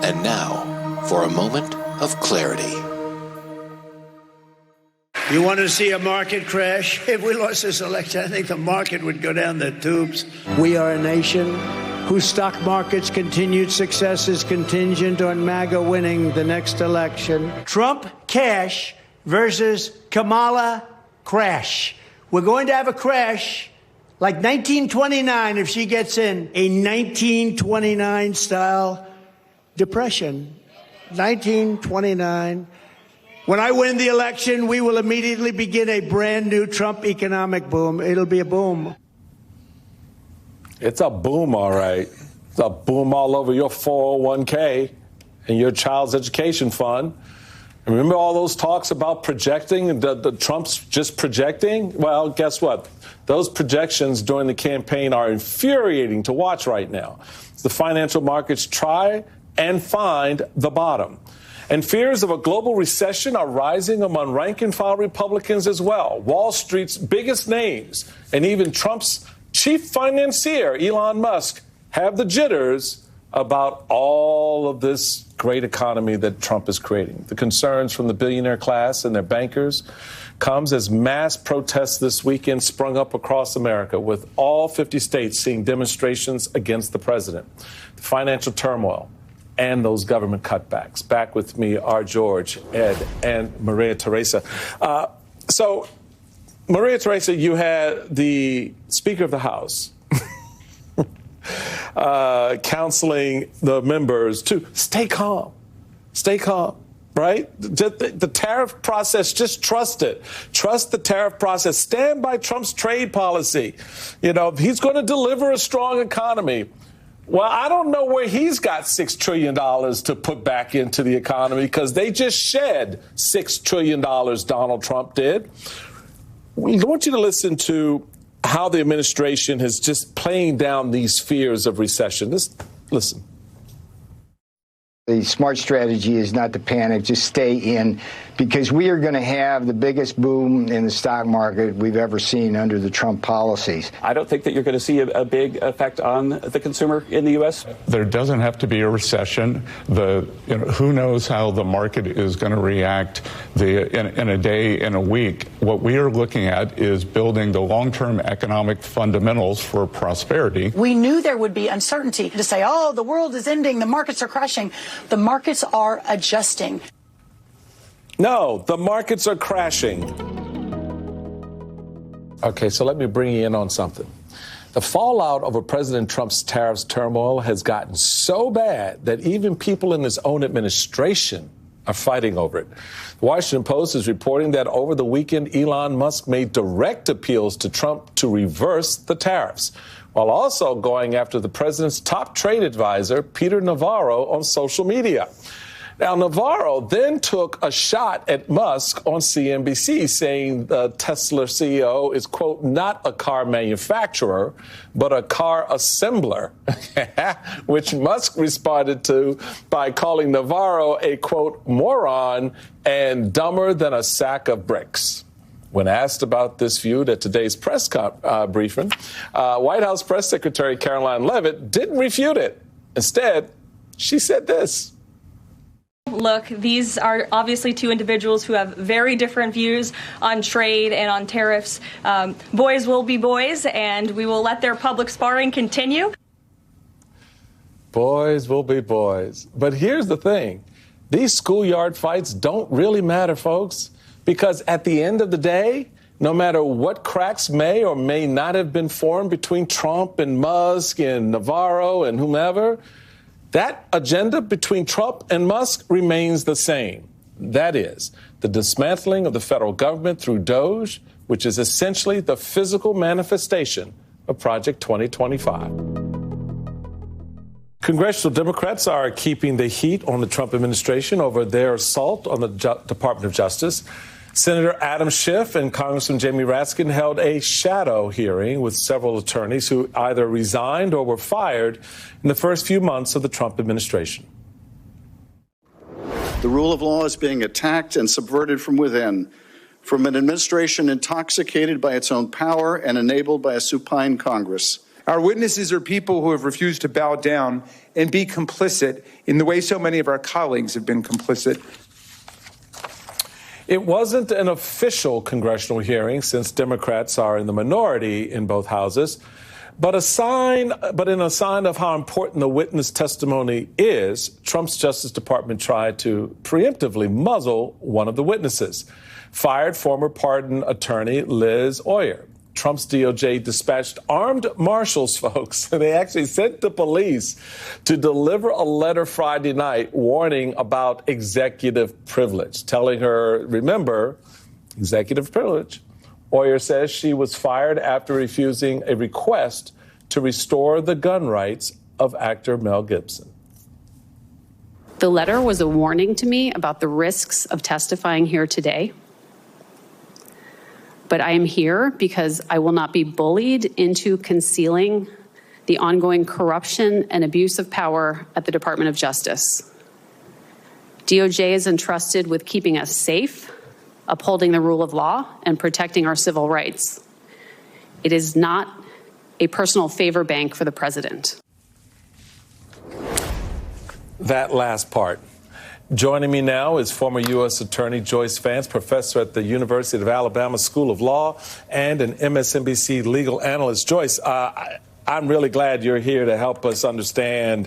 And now, for a moment of clarity. You want to see a market crash? If we lost this election, I think the market would go down the tubes. We are a nation whose stock market's continued success is contingent on MAGA winning the next election. Trump cash versus Kamala crash. We're going to have a crash like 1929 if she gets in. A 1929 style depression. 1929. When I win the election, we will immediately begin a brand new Trump economic boom. It'll be a boom. It's a boom, all right. It's a boom all over your 401k and your child's education fund. And remember all those talks about projecting, the Trump's just projecting? Well, guess what? Those projections during the campaign are infuriating to watch right now. The financial markets try and find the bottom. And fears of a global recession are rising among rank-and-file Republicans as well. Wall Street's biggest names and even Trump's chief financier, Elon Musk, have the jitters about all of this great economy that Trump is creating. The concerns from the billionaire class and their bankers comes as mass protests this weekend sprung up across America, with all 50 states seeing demonstrations against the president. The financial turmoil and those government cutbacks. Back with me are George, Ed, and Maria Teresa. So, Maria Teresa, you had the Speaker of the House counseling the members to stay calm, right? The tariff process, just trust it. Trust the tariff process. Stand by Trump's trade policy. You know, he's going to deliver a strong economy. Well, I don't know where he's got $6 trillion to put back into the economy, because they just shed $6 trillion, Donald Trump did. I want you to listen to how the administration is just playing down these fears of recession. Just listen. The smart strategy is not to panic, just stay in, because we are going to have the biggest boom in the stock market we've ever seen under the Trump policies. I don't think that you're going to see a big effect on the consumer in the U.S. There doesn't have to be a recession. Who knows how the market is going to react in a day, in a week. What we are looking at is building the long-term economic fundamentals for prosperity. We knew there would be uncertainty to say, oh, the world is ending, the markets are crashing. The markets are adjusting. No, the markets are crashing. Okay, so let me bring you in on something. The fallout over President Trump's tariffs turmoil has gotten so bad that even people in his own administration are fighting over it. The Washington Post is reporting that over the weekend, Elon Musk made direct appeals to Trump to reverse the tariffs, while also going after the president's top trade advisor, Peter Navarro, on social media. Now, Navarro then took a shot at Musk on CNBC, saying the Tesla CEO is, quote, not a car manufacturer, but a car assembler, which Musk responded to by calling Navarro a, quote, moron and dumber than a sack of bricks. When asked about this view at today's press briefing, White House Press Secretary Caroline Leavitt didn't refute it. Instead, she said this. Look, these are obviously two individuals who have very different views on trade and on tariffs. Boys will be boys, and we will let their public sparring continue. Boys will be boys. But here's the thing. These schoolyard fights don't really matter, folks, because at the end of the day, no matter what cracks may or may not have been formed between Trump and Musk and Navarro and whomever, that agenda between Trump and Musk remains the same. That is, the dismantling of the federal government through DOGE, which is essentially the physical manifestation of Project 2025. Congressional Democrats are keeping the heat on the Trump administration over their assault on the Department of Justice. Senator Adam Schiff and Congressman Jamie Raskin held a shadow hearing with several attorneys who either resigned or were fired in the first few months of the Trump administration. The rule of law is being attacked and subverted from within, from an administration intoxicated by its own power and enabled by a supine Congress. Our witnesses are people who have refused to bow down and be complicit in the way so many of our colleagues have been complicit. It wasn't an official congressional hearing since Democrats are in the minority in both houses, but in a sign of how important the witness testimony is, Trump's Justice Department tried to preemptively muzzle one of the witnesses, fired former pardon attorney Liz Oyer. Trump's DOJ dispatched armed marshals, folks. They actually sent the police to deliver a letter Friday night warning about executive privilege, telling her, remember, executive privilege. Oyer says she was fired after refusing a request to restore the gun rights of actor Mel Gibson. The letter was a warning to me about the risks of testifying here today. But I am here because I will not be bullied into concealing the ongoing corruption and abuse of power at the Department of Justice. DOJ is entrusted with keeping us safe, upholding the rule of law, and protecting our civil rights. It is not a personal favor bank for the president. That last part. Joining me now is former U.S. Attorney Joyce Vance, professor at the University of Alabama School of Law and an MSNBC legal analyst. Joyce, I'm really glad you're here to help us understand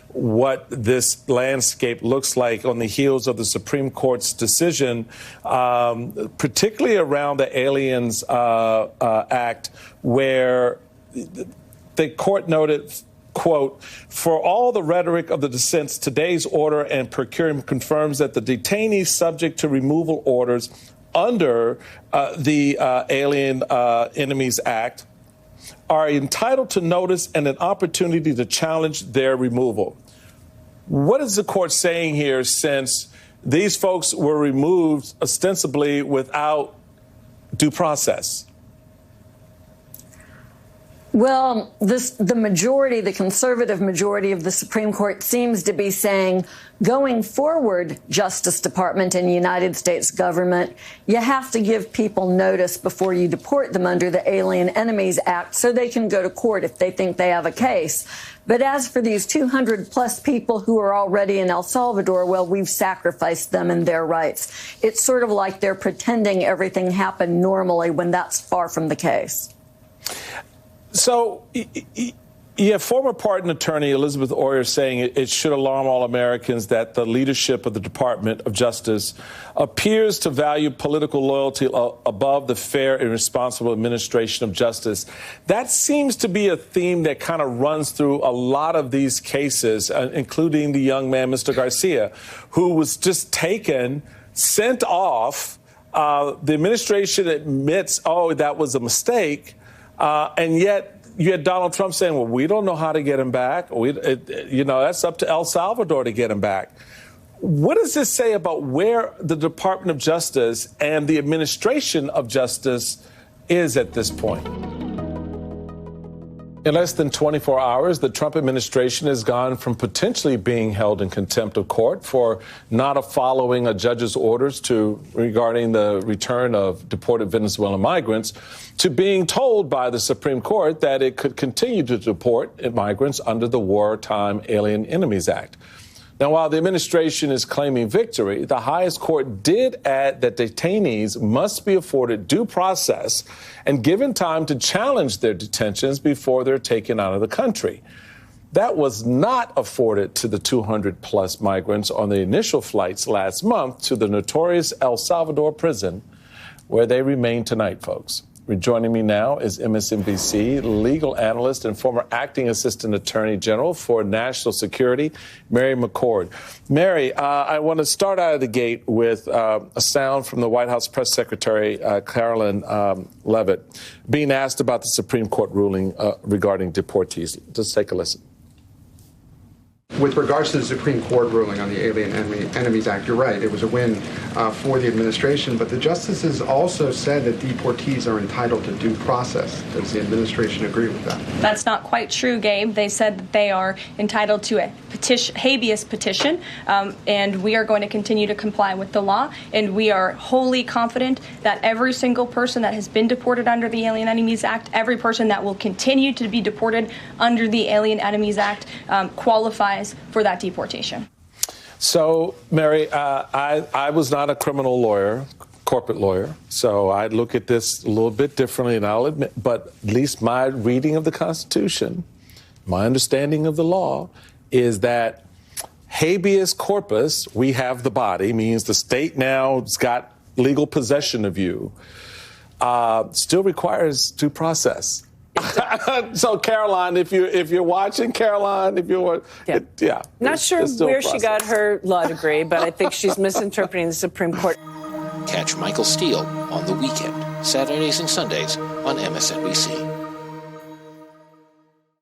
what this landscape looks like on the heels of the Supreme Court's decision, particularly around the Aliens Act, where the court noted, quote, for all the rhetoric of the dissents, today's order and per curiam confirms that the detainees subject to removal orders under the Alien Enemies Act are entitled to notice and an opportunity to challenge their removal. What is the court saying here, since these folks were removed ostensibly without due process? Well, the majority, the conservative majority of the Supreme Court seems to be saying, going forward, Justice Department and United States government, you have to give people notice before you deport them under the Alien Enemies Act so they can go to court if they think they have a case. But as for these 200 plus people who are already in El Salvador, well, we've sacrificed them and their rights. It's sort of like they're pretending everything happened normally when that's far from the case. So you have former pardon attorney Elizabeth Oyer saying it should alarm all Americans that the leadership of the Department of Justice appears to value political loyalty above the fair and responsible administration of justice. That seems to be a theme that kind of runs through a lot of these cases, including the young man, Mr. Garcia, who was just taken, sent off. The administration admits, oh, that was a mistake. And yet you had Donald Trump saying, well, we don't know how to get him back. That's up to El Salvador to get him back. What does this say about where the Department of Justice and the administration of justice is at this point? In less than 24 hours, the Trump administration has gone from potentially being held in contempt of court for not following a judge's orders regarding the return of deported Venezuelan migrants to being told by the Supreme Court that it could continue to deport migrants under the Wartime Alien Enemies Act. Now, while the administration is claiming victory, the highest court did add that detainees must be afforded due process and given time to challenge their detentions before they're taken out of the country. That was not afforded to the 200-plus migrants on the initial flights last month to the notorious El Salvador prison, where they remain tonight, folks. Rejoining me now is MSNBC legal analyst and former acting assistant attorney general for national security, Mary McCord. Mary, I want to start out of the gate with a sound from the White House press secretary, Carolyn Leavitt, being asked about the Supreme Court ruling regarding deportees. Just take a listen. With regards to the Supreme Court ruling on the Alien Enemies Act, you're right. It was a win for the administration, but the justices also said that deportees are entitled to due process. Does the administration agree with that? That's not quite true, Gabe. They said that they are entitled to a habeas petition, and we are going to continue to comply with the law. And we are wholly confident that every single person that has been deported under the Alien Enemies Act, every person that will continue to be deported under the Alien Enemies Act, qualifies for that deportation. So, Mary, I was not a criminal lawyer, corporate lawyer, so I look at this a little bit differently, and I'll admit, but at least my reading of the Constitution, my understanding of the law, is that habeas corpus, we have the body, means the state now has got legal possession of you, still requires due process. So, Caroline, if you're watching, Caroline, Not sure where she got her law degree, but I think she's misinterpreting the Supreme Court. Catch Michael Steele on The Weekend, Saturdays and Sundays on MSNBC.